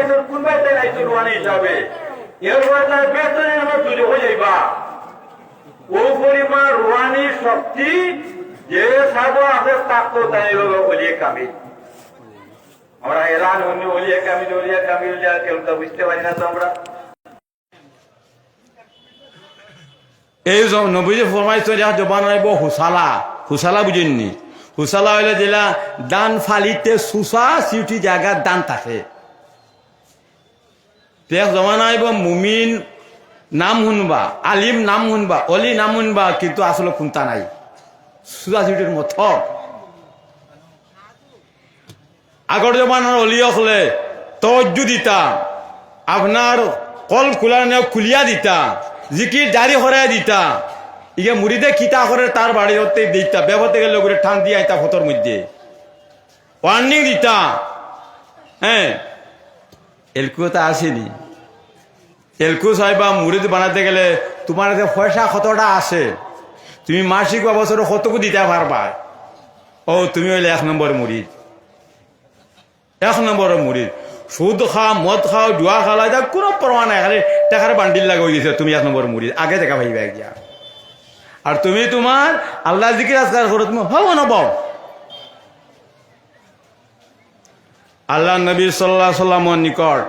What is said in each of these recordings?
ফরমাইছেন কোন বাইতে লাইতো রুহানি হিসাবে এরপরে তার বেতনের মতো তুলে হয়ে যাইবা ও পরিমাণ রুহানি শক্তি যে সাধু আছে তাক তো তাই হলো ওলিয়ে কামিল আমরা এলান হইনি ওলিয়ে কামিল কেউ তো বুঝতে পারি না তো আমরা এই নবী যে ফরমাইছে জবান রাইব হুসালা বুঝেননি হুসালা হইলে যেটা দান ফালিতে সুসা সিউটি জায়গার দান থাকে দেখ জমান আইব মুমিন নাম শুনবা আলিম নাম শুনবা অলি নাম শুনবা কিন্তু আসলে খুনতা নাই সুসা সিউটির মত আগর জমানার অলি হলে তজ্জু দিতা আপনার কল খোলা খুলিয়া দিতা জিকির জারি হরাই দিতা ইকে মুড়িদে কিতা করে তার বাড়ি হতে দিতা ব্যবহারতে গেলে করে ঠান দিয়ে আইতা ফটোর মধ্যে ওয়ার্নিং দিতা হ্যাঁ এলকুও তা আসেনি এলকু সাহেবা মুড়িদ বানাতে গেলে তোমার কাছে পয়সা কতটা আছে তুমি মাসিক বা বছর কতটুকু দিতে পারবা ও তুমি হইলে 1 নম্বর মুড়িদ 1 নম্বরের মুড়িদ সুদ খাও মদ খাও জুয়া খাওয়া এটা কোনো প্রমাণ নাই খালি টাকার বান্ডিল লাগা হয়ে গেছে তুমি 1 নম্বর মুড়িদ আগে দেখা ভাইবা গিয়া আর তুমি তোমার আল্লাহ জিকির আজকার করো তুমি হব না বল আল্লাহ নবী সাল্লাল্লাহু আলাইহি সাল্লামের নিকট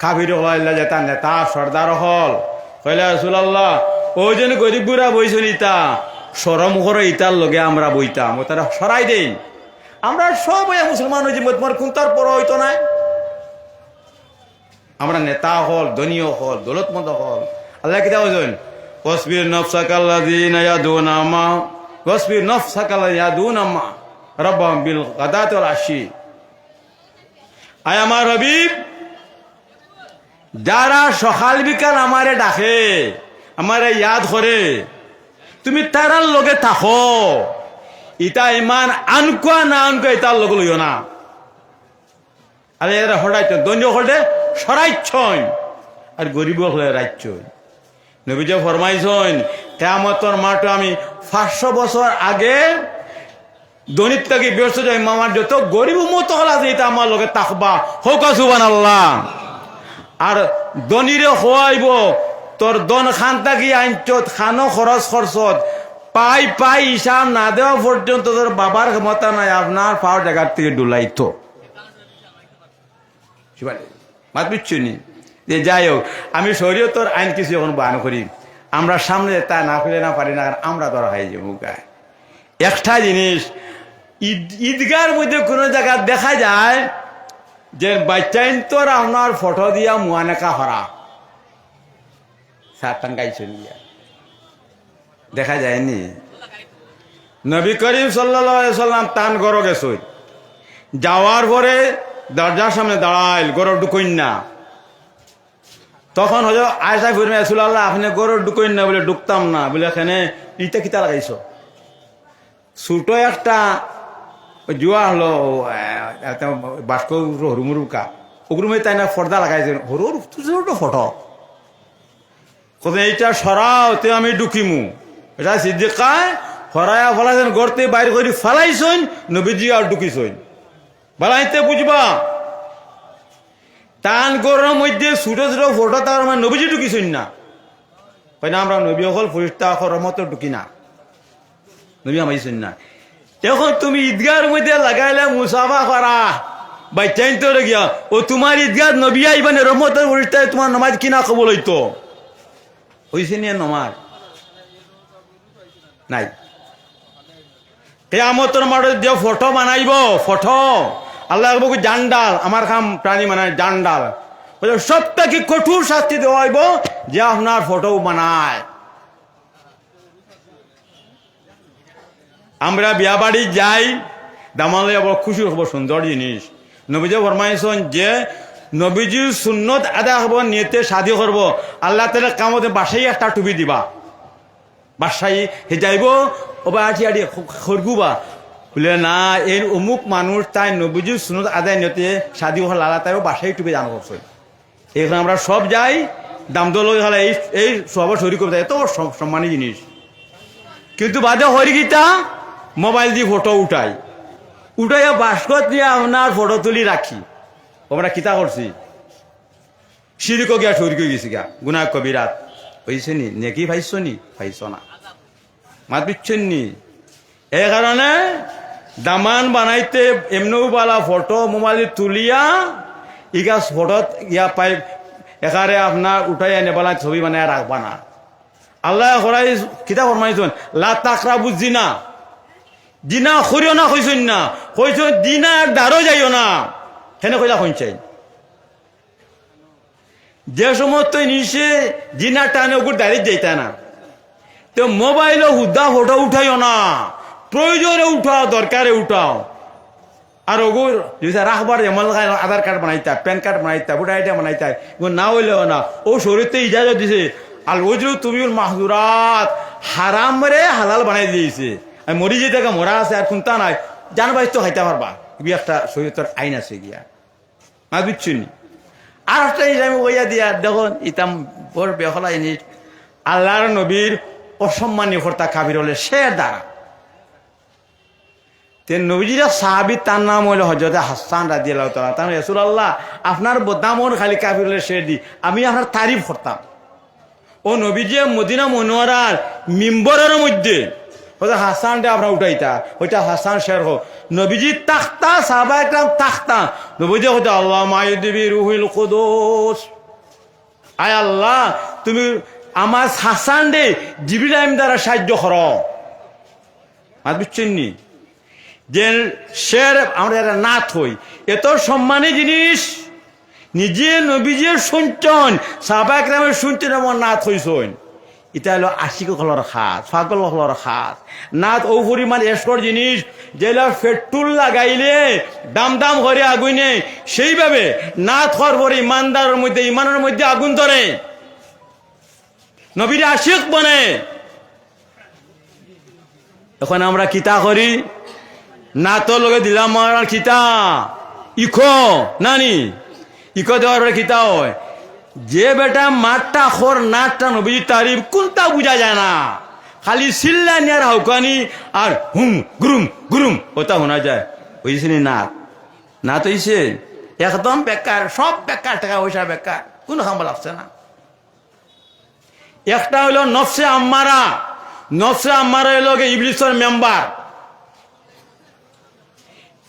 কাফির হলাইলা যেতা নেতা সর্দার হল কইলা রাসূলুল্লাহ ওই যেন গরিব বুড়া বইছেন ইতা শরম করে ইতার লগে আমরা বইতাম ও তারা সরাই দেই আমরা সব মুসলমান হয়েছি তোমার কোনটার পর হইতো নাই আমরা নেতা হল ধনীয় হল দৌলতমন্দ হল আল্লাহ কিতা বলছেন ওয়াসবির নফসাকাল্লাযিনা ইয়াদুনা মা ওয়াসবির নফসাকাল্লাযিনা ইয়াদুনা মা রাব্বাহুম বিল গাদাতি ওয়াল আশি আয় আমার হাবিব যারা সকাল বিকাল আমারে ডাকে আমারে ইয়াদ করে তুমি তারার লগে থাকো ইটা ইমান আনকুয়া না আনকুয়া ইটার লগে লইও না আরে এরা হঠাৎ দৈন্য হলে সরাইছন আর গরিব হলে রাইছন নবীজি ফরমাইছেন কিয়ামতের মাঠে আমি 500 বছর আগে দনিত থেকে ব্যস্ত যাই আমার যত গরিব উম্মত হল আছে এটা আমার লগে তাকবা হোক সুবহানাল্লাহ আর দনিরে খোয়াইব তোর দন খান থাকি আইনত খানো খরচত পাই হিসাব না দেওয়া পর্যন্ত তোর বাবার ক্ষমতা নাই আপনার পাওয়ার জায়গার থেকে ডুলাইতো মাত বুঝছনি যে যাই হোক আমি শরীয়তের আইন কিছু এখন বান করি আমরা সামনে তা না ফেলে না পারি না আমরা ধরা খাই যাবো গায়ে একটা জিনিস ঈদগার মধ্যে কোনো জায়গা দেখা যায় যে বাচ্চাইন তোর আপনার ফটো দিয়া মুয়ানেকা হরা সাতান গাইছেন দিয়া দেখা যায়নি নবী করিম সাল্লাল্লাহু আলাইহি সাল্লাম তান গড় গেছে যাওয়ার পরে দরজার সামনে দাঁড়াইল গড় ঢুকইন না তখন হয়তো আয়সা ফিরমে রাসূলুল্লাহ আপনি গড় ঢুকইন না বলে ঢুকতাম না বলে এখানে ইটা কিতা লাগাইছো ছোট একটা জুয়া হলো বাস্ক হরুমুরুকা ওগুলো তাই না পর্দা লাগাইছে হরুর ছোট ফটো কোথায় এইটা সরাও তে আমি ঢুকিমু এটা সিদ্দিকায় হরাইয়া ফেলাইছেন গড়তে বাইর করে ফেলাইছেন নবীজি আর ঢুকিছেন বালাইতে বুঝবা টান গড়ের মধ্যে ছোট ছোট ফটো তার মানে নবীজি ঢুকিছেন না কই না আমরা নবী হল ফরিস্তা মতো ঢুকি না নবী আমাইছেন না এখন তুমি ঈদগার মধ্যে লাগাইলে মুসাফা করা বাই চাইন তো গিয়া ও তোমার ঈদগাহ নবী আইবানে রহমতের ফরিস্তায় তোমার নামাজ কিনা কবল হইতো হইছে নিয়ে নমাজ নাই কিয়ামতের মাঠে যে ফটো বানাইব ফটো আল্লাহ বলবো জান্ডাল আমার কাম প্রাণী মানে জান্ডাল সবটা কি কঠোর শাস্তি দেওয়া হইব যে আপনার ফটো বানায় আমরা বিয়া বাড়ি যাই দামালে বড় খুশি হব সুন্দর জিনিস নবীজি ফরমাইছেন যে নবীজির সুন্নত আদায় হব নিয়তে শাদি করব আল্লাহ তাআলা কামতে বাসাই একটা টুপি দিবা বাসাই হে যাইব ওবা আটি আটি খরগুবা বলে না এর অমুক মানুষ তাই নবীজির সুন্নত আদায় নিয়তে শাদি হল আল্লাহ তাইও বাসাই টুপি দান করছে এখানে আমরা সব যাই দাম দল হলে এই সব শরীর করতে এত সম্মানী জিনিস কিন্তু বাদে হরিগীতা মোবাইল দিয়ে ফটো উঠাইয়া বাস্কত নিয়ে আপনার ফটো তুলি রাখি আমরা কিতা করছি শিরিক গিয়া শরিক হয়ে গেছি গা গুনাহ কবিরাত হয়েছে নি নেকি পাইছ নি পাইছ না মাত বিচ্ছেন নি এই কারণে দামান বানাইতে এমনিও বালা ফটো মোবাইলে তুলিয়া ইগা ফটোত ইয়া পাই একারে আপনার উঠাই আনে বলা ছবি বানায় রাখবা না আল্লাহ করাই কিতাব ফরমাইছেন লা তাকরাবু জিনা জিনা করিও না কইছেন না কইছেন জিনা দ্বারও যাইও না হেনে কইলা কইছেন যে সমস্ত নিশে জিনা টানে ওগুর দাঁড়িয়ে যাইতা না তো মোবাইলে হুদা ফটো উঠাইও না প্রয়োজনে উঠাও দরকারে উঠাও আর ওগুর যদি রাখবার এমন আধার কার্ড বানাইতা প্যান কার্ড বানাইতা ভোটার আইডি বানাইতা না হইলেও না ও শরীরতে ইজাজত দিছে আর ওই যে তুমি মাহজুরাত হারাম রে হালাল বানাই দিয়েছে আমি মরি যেতে মরা আছে আর কোনটা নাই জানবাই তো খাইতে পারবা একটা শরীরের আইন আছে গিয়া না বুঝছি আর একটা আমি ওইয়া দিয়া দেখুন ইতাম বড় বেহলা জিনিস আল্লাহর নবীর অসম্মানী কর্তা কাবির হলে সে দ্বারা নবীজিরা সাহাবি তার নাম হইল হজরত হাসান রাদিয়াল্লাহু তাআলা তার রাসূলুল্লাহ আপনার বদনামন খালি কাবির হলে সে দি আমি আপনার তারিফ করতাম ও নবীজি মদিনা মুনওয়ারার মিম্বরের মধ্যে ওটা হাসান রে আপনার উঠাইতা ওইটা হাসান শের হোক নবীজি তাখতা সাহাবা একরাম তাখতা নবীজি হইতে আল্লাহ মাইদিবি রুহুল কুদুস আয় আল্লাহ তুমি আমার হাসান রে জিবরিল আমিন দ্বারা সাহায্য করো মাত বুঝছেন নি যে শের আমরা এরা নাথ হই এত সম্মানী জিনিস নিজে নবীজির শুনছেন সাহাবা একরামের শুনছেন আমার নাথ হইছেন এটা হলো আশিক হলর খাস ফাগল হলর খাস নাথ ও পরিমাণ এসকর জিনিস যেগুলো পেট্রোল লাগাইলে দাম দাম করে আগুনে সেইভাবে নাথ হওয়ার পরে ইমানদারের মধ্যে ইমানের মধ্যে আগুন ধরে নবীর আশিক বনে এখন আমরা কিতা করি না তো লগে দিলাম আমার খিতা ইখো নানি ইখো দেওয়ার খিতা হয় যে বেটা মাঠটা খর নাটটা নবী তারিফ কোনটা বুঝা যায় না খালি সিল্লানি আর হাউকানি আর হুম গুরুম গুরুম ওটা শোনা যায় বুঝেছি না তো ইসে একদম বেকার সব বেকার টাকা পয়সা বেকার কোনো খাম লাগছে না একটা হইল নফসে আম্মারা হইল ইবলিসের মেম্বার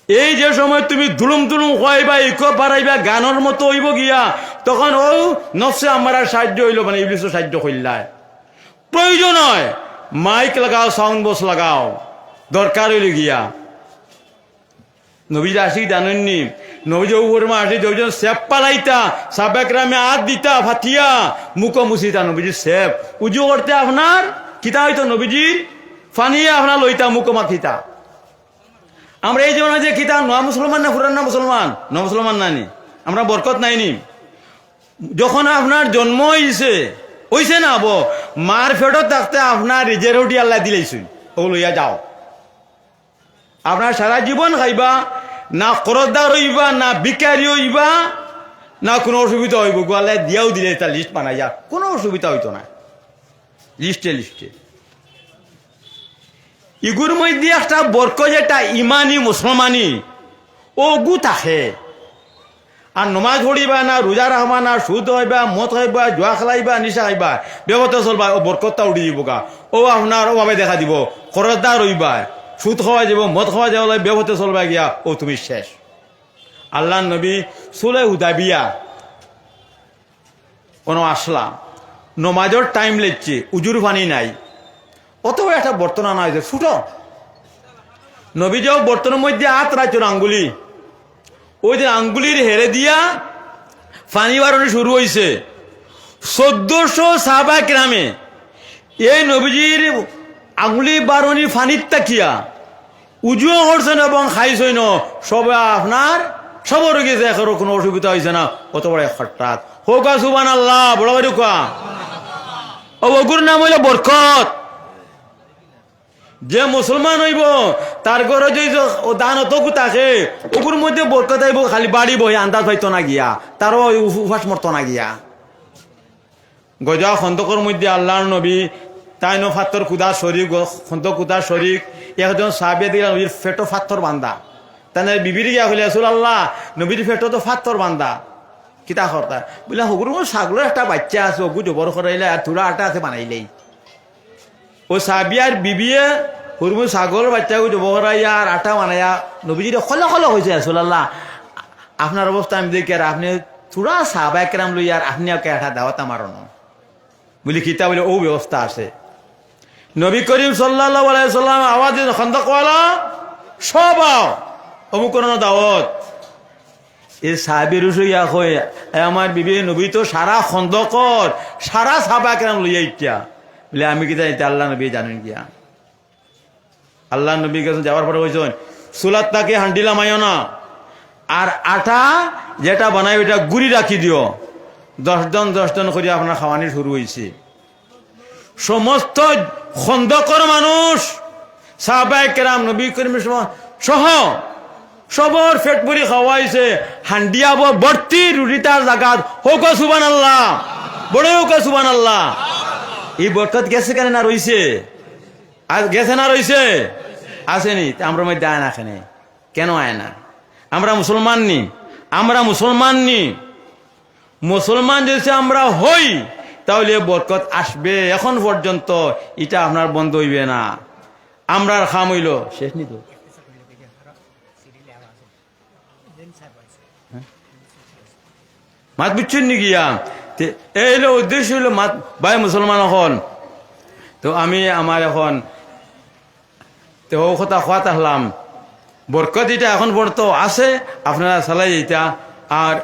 এই যে সময় তুমি দুলুম দুলুম হইবা ইকো বাড়াইবা গানের মতো হইব গিয়া তখন ও নফসে আমার সাহায্য হইল মানে ইবলিসের সাহায্য করিলায় প্রয়োজন হয় মাইক লাগাও সাউন্ড বক্স লাগাও দরকার হইল গিয়া নবীজ আসি জানেননি নবীজ উপরে আসি দুজন সেপ পালাইতা সাবেকরামে হাত দিতা ফাতিয়া মুখো মুছিতা নবীজি সেপ উজু করতে আপনার কিতা হইতো নবীজি ফানিয়ে আপনার লইতা মুখো মাথিতা আমরা এই জীবনে যে কিতা নয়া মুসলমান না পুরান না মুসলমান ন মুসলমান নানি আমরা বরকত নাইনি যখন আপনার জন্ম হইছে না হবো মার ফেটত থাকতে আপনার রিজের উঠি আল্লাহ দিলেইছুন ও লইয়া যাও আপনার সারা জীবন খাইবা না করজদার হইবা না বিকারি হইবা না কোনো অসুবিধা হইব গোয়ালে দিয়াও দিলে তার লিস্ট বানাইয়া কোনো অসুবিধা হইতো না লিস্টে ইগুর মধ্যে একটা বরক যেটা ইমানি মুসলমানি ও গু থাকে আর নমাজ পড়িবা না রোজা রাখবা না সুদ হইবা মদ খাইবা জুয়া খেলাইবা নিশা খাইবা ব্যবহার চলবা ও বরকতটা উঠি দিব গা ও আপনার ওভাবে দেখা দিব খরচদার রইবা সুদ খাওয়া যাব মদ খাওয়া যাব ব্যবহার চলবা গিয়া ও তুমি শেষ আল্লাহ নবী সুলে হুদাবিয়া কোনো আসলাম নমাজের টাইম লেগছে উজুর পানি নাই অত একটা বর্তনা না হয়েছে ছুটো নবী যাও বর্তনের মধ্যে হাত রাখছেন আঙ্গুলি ওই যে আঙ্গুলির হেরে দিয়া পানি বারণে শুরু হয়েছে 1400 সাহাবা গ্রামে এই নবীজির আঙ্গুলি বারণি ফানির তাকিয়া উজুও করছেন এবং খাইছেন সবে আপনার সবর গেছে এখনো কোনো অসুবিধা হয়েছে না অত বড় হঠাৎ হোক সুবহানাল্লাহ বড় বাড়ি কোয়া ও ওগুর নাম হইল বরকত যে মুসলমান হইব তার ঘরে যে ও দান অত থাকে ওগুর মধ্যে বরকত আইব খালি বাড়ি বই আন্দাজ পাইতো না গিয়া তারও উপাস মরতো না গিয়া গজা খন্দকর মধ্যে আল্লাহর নবী তাই ন ফাত্তর কুদা শরিক খন্দ কুদা শরিক একজন সাহাবিয়া দিলা নবীর ফেটো ফাত্তর বান্ধা তাই বিবির গিয়া হইলে রাসূলুল্লাহ নবীর ফেটো তো ফাত্তর বান্ধা কিতা করতা বলে হগুর ছাগলের একটা বাচ্চা আছে ওগু জবর করাইলে আর থোড়া আটা আছে বানাইলেই ও সাবিয়ার বিবিয়ে হুরমু ছাগলের বাচ্চাকে জবর করাইয়া আর আটা বানাইয়া নবীজিরে খলো খলো হয়েছে রাসূলুল্লাহ আপনার অবস্থা আমি দেখি আর আপনি থোড়া সাহাবায়ে কেরাম লই আর আপনি ওকে একটা দাওয়াত আমারও না বলি কিতা বলে ও ব্যবস্থা আছে নবী করিম সাল্লাল্লাহু আলাইহি সাল্লাম আওয়াজ খন্দকওয়ালা সব অমুক কোন দাওয়াত এই সাহাবী রুসুইয়া কয় আমার বিবি নবী তো সারা খন্দকর সারা সাহাবায়ে কেরাম লইয়া ইচ্ছা বলে আমি কিতা এটা আল্লাহ নবী জানেন কিয়া আল্লাহ নবী কাছে যাওয়ার পরে কইছেন সুলাত তাকে হান্ডিলা মাইও না আর আটা যেটা বানাই ওইটা গুড়ি রাখি দিও 10 জন করে আপনার খাওয়ানি শুরু হয়েছে সমস্ত খন্দকর মানুষ সাহাবায়ে কেরাম নবী করিম সহ সবর পেট ভরি খাওয়াইছে হান্ডিয়াব ভর্তি রুটিটার জায়গাত হোক সুবহানাল্লাহ বড় হোক সুবহানাল্লাহ এই বরকত গেছে কেন না রইছে আর গেছে না রইছে আসেনি আমরা মধ্যে আয় না এখানে কেন আয় না আমরা মুসলমান নি মুসলমান যদি আমরা হই তাহলে বরকত আসবে এখন পর্যন্ত এটা আপনার বন্ধ হইবে না আমরার খাম হইল শেষ নি তো মাত বুঝছেন নি গিয়া এই হলো উদ্দেশ্য হইল মাত ভাই মুসলমান এখন তো আমি আমার এখন তো ও কথা খোয়াত আসলাম বরকত এটা এখন পর্যন্ত আছে আপনারা চালাই এটা আর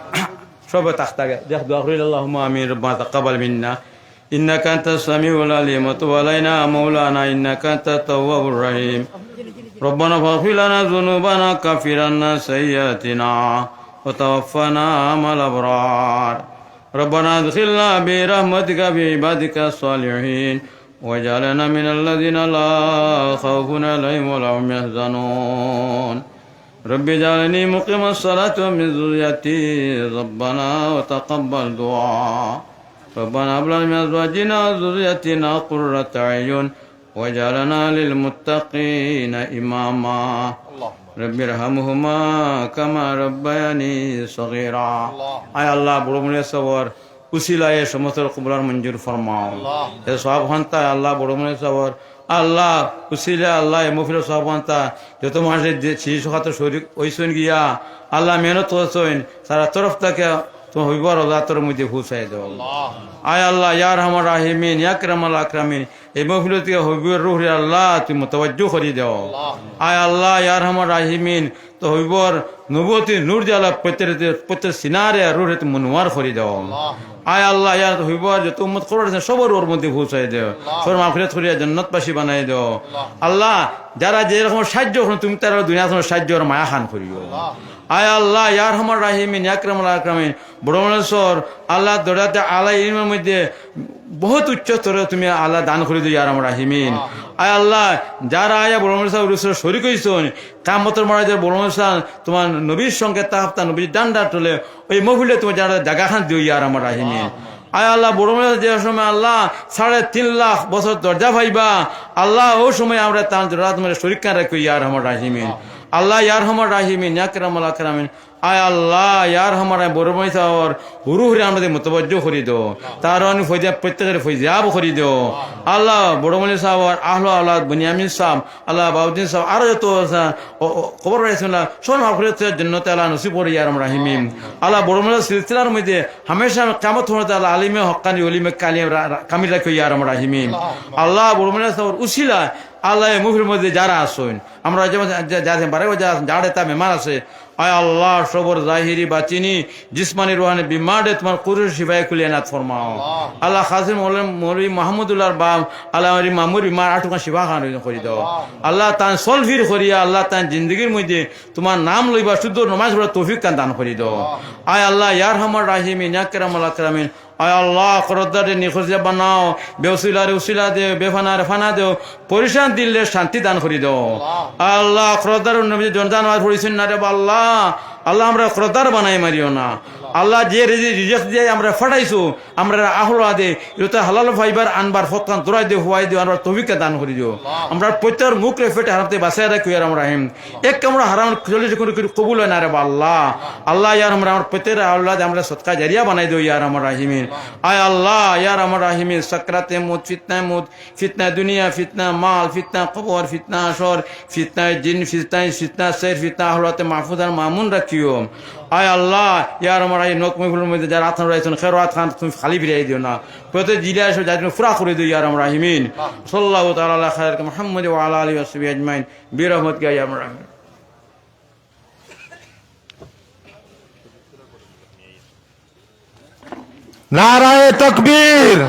সব তাকে দেখ দোয়া করি আল্লাহুম্মা আমিন রব্বানা তাকাব্বাল মিন্না ইন্নাকা আনতাস সামিউল আলিম ওয়া তুব আলাইনা মাওলানা ইন্নাকা আনতাত তাওয়াবুর রহিম রব্বানা ফাগফির লানা যুনুবানা কাফির আন্না সাইয়্যাতিনা ওয়া তাওয়াফানা মা'আল আবরার রব্বানা আদখিলনা বিরহমাতিকা বিইবাদিকা সালিহিন ওয়াজআলনা মিনাল্লাযিনা লা খাউফুন আলাইহিম ওয়া লা হুম ইয়াহজানুন رب اجعلني مقيم الصلاة ومن ذريتي ربنا وتقبل دعاء ربنا هب لنا من أزواجنا وذريتنا قرة أعين واجعلنا للمتقين إماما رب ارحمهما كما ربياني صغيرا أي الله بڑھمنے سوار উসিলায় সমস্ত কবুলার মঞ্জুর ফরমাও এ সব হন্তা আল্লাহ বড়মনে সবর আল্লাহ উসিলা আল্লাহ মুফিল সবন্তা যত মানুষের শিশু শরীর ওইসন গিয়া আল্লাহ মেহনত করছেন সারা তরফ থেকে তোমার হইবার তোর মধ্যে পৌঁছাই দেও আয় আল্লাহ ইয়া রহমান রাহিমিন ইয়া আকরামাল আকরামিন এই মহফিল থেকে হইবার রুহ আল্লাহ তুমি মুতাওয়াজ্জু করে দেও আয় আল্লাহ ইয়া রহমান রাহিমিন তো হইবার নবুয়তি নূর জালা প্রত্যেক সিনারে রুহে তুমি মুনওয়ার করে দেও আয় আল্লাহ ইয়া হইবার যত উম্মত করেছে সবার ওর মধ্যে পৌঁছাই দেও সবার মাগফিরাত করিয়া জান্নাতবাসী বানাই দেও আল্লাহ যারা যে রকম সাহায্য করো তুমি তারা দুনিয়া সাহায্য আর মায়া খান করিও আয় আল্লাহ ইয়া রহমান রাহিমিন ইয়া আকরামাল আকরামিন বড়মনেশ্বর আল্লাহ দরাতে আল্লাহ ইলমের মধ্যে বহুত উচ্চ স্তরে তুমি আল্লাহ দান করে দিও ইয়া রহমান রাহিমিন আয় আল্লাহ যারা আয়া বড়মনেশ্বর রুসুল শরীক হইছন কিয়ামতের মাঠে বড়মনেশ্বর তোমার নবীর সঙ্গে তাহতা নবীর ডান্ডা তোলে ওই মহফিলে তোমার যারা জায়গাখান দিও ইয়া রহমান রাহিমিন আয় আল্লাহ বড় যে সময় আল্লাহ 3.5 লাখ বছর দরজা ভাইবা আল্লাহ ও সময় আমরা তার দরজা তোমার শরীক রাখি ইয়া রহমান রাহিমিন আল্লাহ ইয়া রহমান রাহিমিন ইয়া আকরামাল আকরামিন আয় আল্লাহ ইয়া রহমান বড় মইসার হুরুহুরে আমাদের মুতাওয়াজ্জু করে দাও তার অন ফয়জা প্রত্যেকের ফয়জাব করে দাও আল্লাহ বড় মইসার আহলে আওলাদ বুনিয়ামিন সাহেব আল্লাহ বাউদ্দিন সাহেব আর যত খবর রাখছেন সব মাগফিরাত জান্নাত আল্লাহ নসিব করে ইয়া রহমান রাহিমিন আল্লাহ বড় মইসার সিলসিলার মধ্যে হামেশা কিয়ামত হতে আল্লাহ আলিমে হক্কানি উলিমে কামিল রাখো ইয়া রহমান রাহিমিন আল্লাহ বড় মইসার উসিলা আল্লাহ মুফির মধ্যে যারা আসুন আমরা যেমন যাদের বারে যারা তা মেহমান আছে আয় আল্লাহ সবর জাহিরি বাতিনি জিসমানি রুহানি বিমারে তোমার কুরুর শিফায়ে কুলিয়ানাত ফরমাও আল্লাহ খাজিম মৌলভী মাহমুদুল্লাহর বাপ আল্লাহ মামুর বিমার আটুকা শিফা খান করে দাও আল্লাহ তান সলভির করিয়া আল্লাহ তান জিন্দগির মধ্যে তোমার নাম লইবা শুদ্ধ নমাজ পড়া তৌফিক কান দান করে দাও আয় আল্লাহ ইয়া রহমান রাহিমিন ইয়া আকরামাল আকরামিন আয় আল্লাহ করদারে নিখোঁজে বানাও বেউসিলারে উসিলা দে বেফানারে ফানা দেও পরিশান দিলে শান্তি দান করে দাও আল্লাহ করদার নবী জনদান পড়িছেন না রে আল্লাহ আল্লাহ আমরা ক্রতার বানাই মারিও না আল্লাহ যে রিজেক্ট দিয়ে আমরা ফাটাইছো আমরা আহলা দে এটা হালাল ফাইবার আনবার ফতকান তোরাই দে হুয়াই দিও আমরা তৌফিক দান করি দিও আমরা প্রত্যেক মুখ রেফেটে হারাতে বাসায় রাখি আর আমরা রাহিম এক আমরা হারাম চলে করে কবুল হয় না রে আল্লাহ আল্লাহ ইয়ার আমরা প্রত্যেক আল্লাহ আমরা সদকা জারিয়া বানাই দিও ইয়ার আমার রাহিমিন আয় আল্লাহ ইয়ার আমার রাহিমিন সাকরাতে মুত ফিতনা দুনিয়া ফিতনা মাল ফিতনা কবর ফিতনা আসর ফিতনা জিন ফিতনা সের ফিতনা আহলাতে মাহফুজ আর মামুন রাখিও আয় আল্লাহ ইয়ার আমার এই নক মহফিলের মধ্যে যারা আথান রয়েছেন খেরাত খান তুমি খালি ফিরিয়ে দিও না প্রত্যেক জিলা এসে যাদের ফুরা করে দিও ইয়ার আমার রাহিমিন সাল্লাল্লাহু তাআলা আলা খায়রকে মুহাম্মদ ওয়া আলা আলিহি ওয়া সাহবিহি আজমাইন বিরহমাতিকা ইয়া আরহামার রাহিমিন নারায়ে তাকবীর